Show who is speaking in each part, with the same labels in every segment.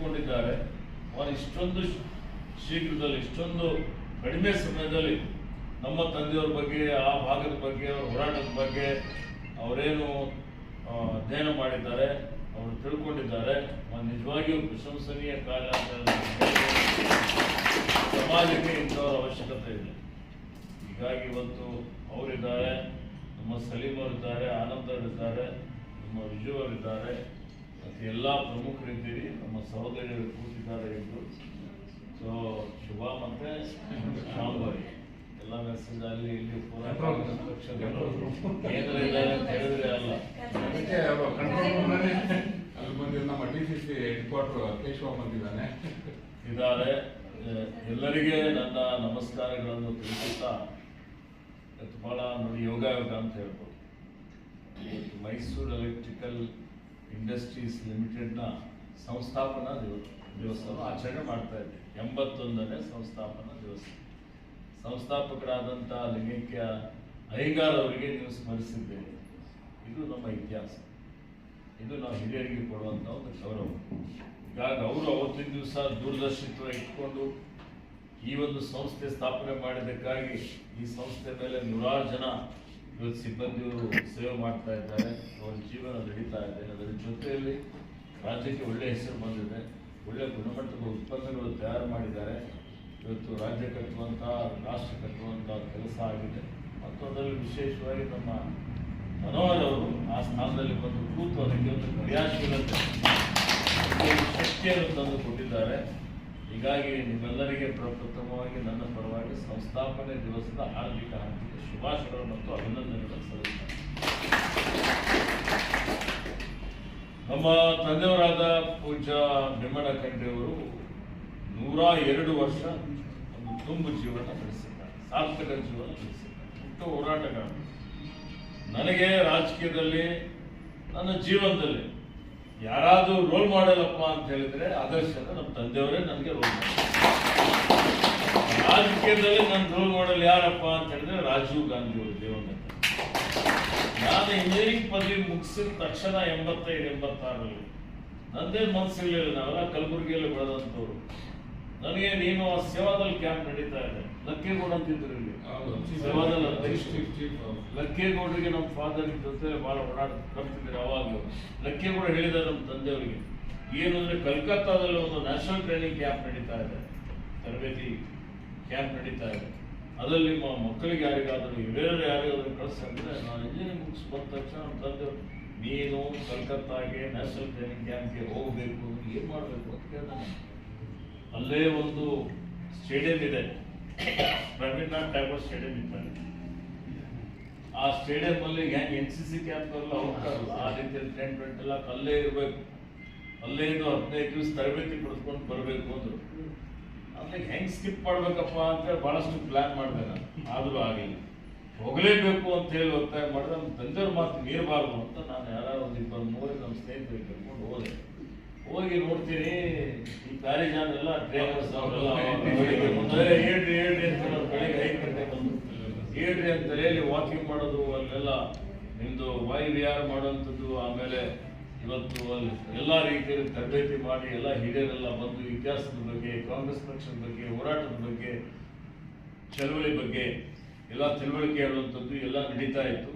Speaker 1: ತಿಳ್ಕೊಂಡಿದ್ದಾರೆ. ಅವರು ಇಷ್ಟೊಂದು ಶೀಘ್ರದಲ್ಲಿ, ಇಷ್ಟೊಂದು ಕಡಿಮೆ ಸಮಯದಲ್ಲಿ ನಮ್ಮ ತಂದೆಯವ್ರ ಬಗ್ಗೆ, ಆ ಭಾಗದ ಬಗ್ಗೆ, ಅವರ ಹೋರಾಟದ ಬಗ್ಗೆ ಅವರೇನು ಅಧ್ಯಯನ ಮಾಡಿದ್ದಾರೆ, ಅವರು ತಿಳ್ಕೊಂಡಿದ್ದಾರೆ. ನಿಜವಾಗಿಯೂ ಪ್ರಶಂಸನೀಯ ಕಾರ್ಯ ಅಂತ ಸಮಾಜಕ್ಕೆ ಇಂಥವರ ಅವಶ್ಯಕತೆ ಇದೆ. ಹೀಗಾಗಿ ಇವತ್ತು ಅವರಿದ್ದಾರೆ, ನಮ್ಮ ಸಲೀಂ ಅವರಿದ್ದಾರೆ, ಆನಂದ್ ಅವರಿದ್ದಾರೆ, ನಮ್ಮ ವಿಜು ಅವರಿದ್ದಾರೆ, ಮತ್ತು ಎಲ್ಲ ಪ್ರಮುಖರಿದ್ದೀರಿ. ನಮ್ಮ ಸಹೋದರಿಯರು ಕೂತಿದ್ದಾರೆ ಇದ್ದು. ಸೊ ಶುಭ ಮತ್ತೆ ಶಾಂಭವಿ ಎಲ್ಲ ಮೆಸೇಜ್ ಅಲ್ಲಿ ಇಲ್ಲಿ ಕೇಂದ್ರ ಇದ್ದಾರೆ ಅಂತ ಹೇಳಿದ್ರೆ ಅಲ್ಲ,
Speaker 2: ಅಲ್ಲಿ ಬಂದಿದ್ದು ನಮ್ಮ DCC ಹೆಡ್ ಕ್ವಾರ್ಟರ್ ಕೇಶವ ಬಂದಿದ್ದಾನೆ
Speaker 1: ಇದ್ದಾರೆ. ಎಲ್ಲರಿಗೆ ನನ್ನ ನಮಸ್ಕಾರಗಳನ್ನು ತಿಳಿಸುತ್ತಾ, ಬಹಳ ನೋಡಿ ಯೋಗ ಅಂತ ಹೇಳ್ಬೋದು. ಮೈಸೂರು ಎಲೆಕ್ಟ್ರಿಕಲ್ ಇಂಡಸ್ಟ್ರೀಸ್ ಲಿಮಿಟೆಡ್ನ ಸಂಸ್ಥಾಪನಾ ದಿವಸವನ್ನು ಆಚರಣೆ ಮಾಡ್ತಾ ಇದ್ದೆ. 81ನೇ ಸಂಸ್ಥಾಪನಾ ದಿವಸ. ಸಂಸ್ಥಾಪಕರಾದಂಥ ಲಿಂಗೈಕ್ಯ ಅಯ್ಯಂಗಾರ್ ಅವರಿಗೆ ನೀವು ಸ್ಮರಿಸಿದ್ದೇನೆ. ಇದು ನಮ್ಮ ಇತಿಹಾಸ, ಇದು ನಾವು ಹಿರಿಯರಿಗೆ ಕೊಡುವಂಥ ಒಂದು ಗೌರವ. ಹೀಗಾಗಿ ಅವರು ಅವತ್ತಿನ ದಿವಸ ದೂರದರ್ಶಿತ್ವ ಇಟ್ಕೊಂಡು ಈ ಒಂದು ಸಂಸ್ಥೆ ಸ್ಥಾಪನೆ ಮಾಡಿದ್ದಕ್ಕಾಗಿ ಈ ಸಂಸ್ಥೆ ಮೇಲೆ 100 ಜನ ಇವತ್ತು ಸಿಬ್ಬಂದಿಯವರು ಸೇವೆ ಮಾಡ್ತಾ ಇದ್ದಾರೆ. ಅವರ ಜೀವನ ನಡೀತಾ ಇದೆ. ಅದರ ಜೊತೆಯಲ್ಲಿ ರಾಜ್ಯಕ್ಕೆ ಒಳ್ಳೆಯ ಹೆಸರು ಬಂದಿದೆ. ಒಳ್ಳೆಯ ಗುಣಮಟ್ಟದ ಉತ್ಪನ್ನಗಳು ತಯಾರು ಮಾಡಿದ್ದಾರೆ. ಇವತ್ತು ರಾಜ್ಯ ಕಟ್ಟುವಂಥ, ರಾಷ್ಟ್ರ ಕಟ್ಟುವಂಥ ಕೆಲಸ ಆಗಿದೆ. ಮತ್ತು ಅದರಲ್ಲಿ ವಿಶೇಷವಾಗಿ ನಮ್ಮ ಮನೋಹರ್ ಅವರು ಆ ಸ್ಥಾನದಲ್ಲಿ ಬಂದು ಕೂತು ಅದಕ್ಕೆ ಒಂದು ಕ್ರಿಯಾಶೀಲತೆ, ಶಕ್ತಿಯನ್ನು ತಂದು ಕೊಟ್ಟಿದ್ದಾರೆ. ಹೀಗಾಗಿ ನಿಮ್ಮೆಲ್ಲರಿಗೆ ಪ್ರಪ್ರಥಮವಾಗಿ ನನ್ನ ಪರವಾಗಿ ಸಂಸ್ಥಾಪನೆ ದಿವಸದ ಹಾರ್ದಿಕ ಶುಭಾಶಯಗಳು ಮತ್ತು ಅಭಿನಂದನೆಗಳನ್ನು ಸಲ್ಲಿಸುತ್ತೇನೆ. ನಮ್ಮ ತಂದೆಯವರಾದ ಪೂಜ್ಯ ಭೀಮಣ್ಣ ಖಂಡ್ರೆಯವರು 102 ವರ್ಷ ಒಂದು ತುಂಬು ಜೀವನ ನಡೆಸಿದ್ದಾರೆ, ಸಾರ್ಥಕ ಜೀವನ ನಡೆಸಿದ್ದಾರೆ. ಪುಟ್ಟ ಹೋರಾಟಗಾರ. ನನಗೆ ರಾಜಕೀಯದಲ್ಲಿ, ನನ್ನ ಜೀವನದಲ್ಲಿ ಯಾರಾದರೂ ರೋಲ್ ಮಾಡೆಲ್ ಅಪ್ಪ ಅಂತ ಹೇಳಿದ್ರೆ ಆದರ್ಶದ ನಮ್ಮ ತಂದೆಯವರೇ ನನಗೆ ರೋಲ್ ಮಾಡೆಲ್. ರಾಜಕೀಯದಲ್ಲಿ ನನ್ನ ರೋಲ್ ಮಾಡೆಲ್ ಯಾರಪ್ಪ ಅಂತ ಹೇಳಿದ್ರೆ ರಾಜೀವ್ ಗಾಂಧಿ ಅವರು, ದೇವೇಂದ್ರ. ನಾನು ಇಂಜಿನಿಯರಿಂಗ್ ಪದವಿ ಮುಗಿಸಿದ ತಕ್ಷಣ 85-86ರಲ್ಲಿ ನಂದೇ ಮನಸ್ಸಿರಲಿಲ್ಲ. ನಾವೆಲ್ಲ ಕಲಬುರಗಿಯಲ್ಲಿ ಬೆಳೆದಂಥವ್ರು. ನನಗೆ ನೀನು ಆ ಸೇವಾದಲ್ಲಿ ಕ್ಯಾಂಪ್ ನಡೀತಾ ಇದೆ, ಲಕ್ಕೇಗೌಡ ಅಂತಿದ್ರು ಇಲ್ಲಿ ಸೇವಾದಲ್ಲಿ ಲಕ್ಕೇಗೌಡರಿಗೆ ನಮ್ಮ ಫಾದರ್ ಜೊತೆ ಭಾಳ ಓಡಾಟ ಬರ್ತಿದ್ರು. ಅವಾಗ ಲಕ್ಕೇಗೌಡ ಹೇಳಿದ್ದಾರೆ ನಮ್ಮ ತಂದೆಯವರಿಗೆ, ಏನು ಅಂದರೆ ಕಲ್ಕತ್ತಾದಲ್ಲಿ ಒಂದು ನ್ಯಾಷನಲ್ ಟ್ರೈನಿಂಗ್ ಕ್ಯಾಂಪ್ ನಡೀತಾ ಇದೆ, ತರಬೇತಿ ಕ್ಯಾಂಪ್ ನಡೀತಾ ಇದೆ. ಅದರಲ್ಲಿ ನಿಮ್ಮ ಮಕ್ಕಳಿಗೆ ಯಾರಿಗಾದರೂ ಹಿರಿಯರು ಯಾರಿಗಾದರೂ ಕಳಿಸ್ತಂದ್ರೆ, ನಾನು ಇಂಜಿನಿಯರಿಂಗ್ ಮುಗಿಸಿ ಬಂದ ತಕ್ಷಣ ನಮ್ಮ ತಂದೆಯವರು, ನೀನು ಕಲ್ಕತ್ತಾಗೆ ನ್ಯಾಷನಲ್ ಟ್ರೈನಿಂಗ್ ಕ್ಯಾಂಪ್ಗೆ ಹೋಗಬೇಕು, ಏನು ಮಾಡಬೇಕು ಅಂತ ಕೇಳಿದೆ. ಅಲ್ಲೇ ಒಂದು ಸ್ಟೇಡಿಯಂ ಇದೆ, ರವೀಂದ್ರನಾಥ್ ಟ್ಯಾಗೋರ್ ಸ್ಟೇಡಿಯಂ ಇದ್ದಾರೆ. ಆ ಸ್ಟೇಡಿಯಂ ಅಲ್ಲಿ ಹೆಂಗೆ NCC ಕ್ಯಾಂಪ್ ಎಲ್ಲ ಹೋಗ್ತಾರಲ್ಲ, ಆ ರೀತಿಯಲ್ಲಿ ಟೆಂಟ್ ಎಲ್ಲ ಅಲ್ಲೇ ಇರಬೇಕು. ಅಲ್ಲೇ ಇದು 15 ದಿವಸ ತರಬೇತಿ ಪಡೆದುಕೊಂಡು ಬರಬೇಕು ಅಂದರು. ಅಂದ್ರೆ ಹೆಂಗೆ ಸ್ಕಿಪ್ ಮಾಡ್ಬೇಕಪ್ಪ ಅಂತ ಬಹಳಷ್ಟು ಪ್ಲಾನ್ ಮಾಡಿದೆ ನಾನು, ಆದರೂ ಆಗಿಲ್ಲ. ಹೋಗಲೇಬೇಕು ಅಂತ ಹೇಳಿ ಒತ್ತಾಯ ಮಾಡಿದ್ರೆ ನಮ್ಮ ತಂದೆಯವ್ರ ಮಾತು ಮೀರಬಾರ್ದು ಅಂತ ನಾನು ಯಾರು ಒಂದು 2-3 ನಮ್ಮ ಸ್ನೇಹಿತರಿಗೆ ಕರ್ಕೊಂಡು ಹೋದೆ. ಹೋಗಿ ನೋಡ್ತೀನಿ, ಈ ಪ್ಯಾರಿಜಾನ್ ಎಲ್ಲ ಟ್ರೈನರ್ಸ್ ಅವರೆಲ್ಲ ಹೇಳ್ರಿ ಅಂತ ಹೇಳೋದು. ಬೆಳಿಗ್ಗೆ 5 ಗಂಟೆಗೆ ಬಂದು ಹೇಳ್ರಿ ಅಂತ ಹೇಳಿ ವಾಕಿಂಗ್ ಮಾಡೋದು, ಅಲ್ಲೆಲ್ಲ ನಿಮ್ಮದು YVR ಮಾಡುವಂಥದ್ದು. ಆಮೇಲೆ ಇವತ್ತು ಅಲ್ಲಿ ಎಲ್ಲ ರೀತಿಯಲ್ಲಿ ತರಬೇತಿ ಮಾಡಿ ಎಲ್ಲ ಹಿರಿಯರೆಲ್ಲ ಬಂದು ಇತಿಹಾಸದ ಬಗ್ಗೆ, ಕಾಂಗ್ರೆಸ್ ಪಕ್ಷದ ಬಗ್ಗೆ, ಹೋರಾಟದ ಬಗ್ಗೆ, ಚಳವಳಿ ಬಗ್ಗೆ ಎಲ್ಲ ತಿಳುವಳಿಕೆ ಹೇಳುವಂಥದ್ದು ಎಲ್ಲ ನಡೀತಾ ಇತ್ತು.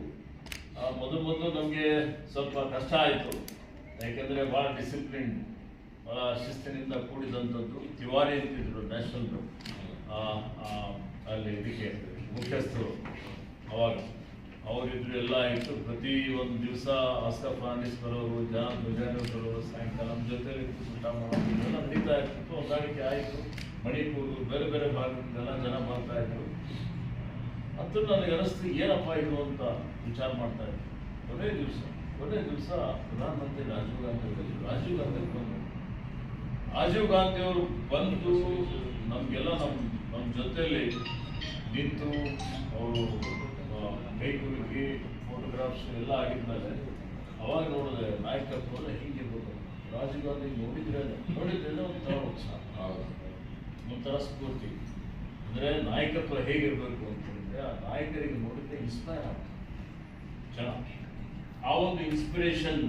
Speaker 1: ಮೊದಲು ನಮಗೆ ಸ್ವಲ್ಪ ಕಷ್ಟ ಆಯಿತು. ಯಾಕೆಂದರೆ ಭಾಳ ಡಿಸಿಪ್ಲಿನ್, ಭಾಳ ಶಿಸ್ತಿನಿಂದ ಕೂಡಿದಂಥದ್ದು. ತಿವಾರಿ ಅಂತಿದ್ರು ನ್ಯಾಷನಲ್ ಅಲ್ಲಿ ಇದಕ್ಕೆ ಮುಖ್ಯಸ್ಥರು. ಅವಾಗ ಅವರಿದ್ರು, ಎಲ್ಲ ಇತ್ತು. ಪ್ರತಿ ಒಂದು ದಿವಸ ಆಸ್ಕಾ ಫರ್ನಾಂಡಿಸ್ ಬರೋರು, ಧ್ವಜಾನಿ ಬರೋರು, ಸಾಯಂಕಾಲ ನಮ್ಮ ಜೊತೆಲಿ ಊಟ ಮಾಡೋದು ಎಲ್ಲ ನಡೀತಾ ಇರ್ತಿತ್ತು. ಹೊಂದಾಣಿಕೆ ಆಯಿತು. ಮಣಿಪುರ ಬೇರೆ ಬೇರೆ ಭಾಗದಿಂದೆಲ್ಲ ಜನ ಬರ್ತಾ ಇದ್ರು. ಅಂತೂ ನನಗೆ ಅನಿಸ್ತು, ಏನಪ್ಪ ಇದು ಅಂತ ವಿಚಾರ ಮಾಡ್ತಾ ಇದ್ರು. ಕೊನೆ ದಿವಸ ಪ್ರಧಾನಮಂತ್ರಿ ರಾಜೀವ್ ಗಾಂಧಿ ಬಂದರು. ರಾಜೀವ್ ಗಾಂಧಿ ಅವರು ಬಂದು ನಮಗೆಲ್ಲ ನಮ್ಮ ಜೊತೆಯಲ್ಲಿ ನಿಂತು ಅವರು ಕೈಕುಲುಕಿ ಫೋಟೋಗ್ರಾಫ್ಸ್ ಎಲ್ಲ ಆಗಿದ್ಮೇಲೆ ಅವಾಗ ನೋಡಿದೆ ನಾಯಕತ್ವ ಹೀಗಿರ್ಬೋದು. ರಾಜೀವ್ ಗಾಂಧಿ ನೋಡಿದ್ರೆ ಒಂಥರ ಉತ್ಸಾಹ, ಒಂಥರ ಸ್ಫೂರ್ತಿ. ಅಂದರೆ ನಾಯಕತ್ವ ಹೇಗಿರಬೇಕು ಅಂತ ಹೇಳಿದ್ರೆ, ಆ ನಾಯಕರಿಗೆ ನೋಡಿದ್ರೆ ಇನ್ಸ್ಪೈರ್ ಆಗ್ತದೆ ಜನ. ಆ ಒಂದು ಇನ್ಸ್ಪಿರೇಷನ್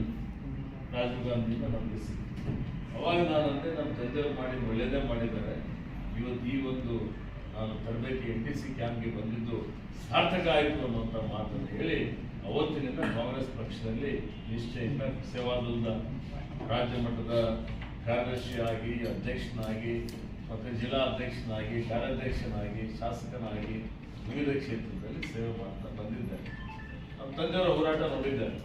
Speaker 1: ರಾಜೀವ್ ಗಾಂಧಿಯಿಂದ ನಮಗೆ ಸಿಕ್ಕಿದೆ. ಅವಾಗ ನಾನಂದ್ರೆ ನಮ್ಮ ತಂದೆಯವರು ಮಾಡಿದ ಒಳ್ಳೆಯದೇ ಮಾಡಿದ್ದಾರೆ. ಇವತ್ತು ಈ ಒಂದು ನಾನು ತರಬೇತಿ NTC ಕ್ಯಾಂಪ್ಗೆ ಬಂದಿದ್ದು ಸಾರ್ಥಕ ಆಯಿತು ಅನ್ನುವಂಥ ಮಾತನ್ನು ಹೇಳಿ ಅವತ್ತಿನಿಂದ ಕಾಂಗ್ರೆಸ್ ಪಕ್ಷದಲ್ಲಿ ನಿಶ್ಚಯಿಂದ ಸೇವಾದಳದ ರಾಜ್ಯ ಮಟ್ಟದ ಕಾರ್ಯದರ್ಶಿಯಾಗಿ, ಅಧ್ಯಕ್ಷನಾಗಿ, ಮತ್ತು ಜಿಲ್ಲಾ ಅಧ್ಯಕ್ಷನಾಗಿ, ಕಾರ್ಯಾಧ್ಯಕ್ಷನಾಗಿ, ಶಾಸಕನಾಗಿ ವಿವಿಧ ಕ್ಷೇತ್ರದಲ್ಲಿ ಸೇವೆ ಮಾಡ್ತಾ ಬಂದಿದ್ದಾರೆ. ನಮ್ಮ ತಂದೆಯವರ ಹೋರಾಟ ನೋಡಿದ್ದಾರೆ.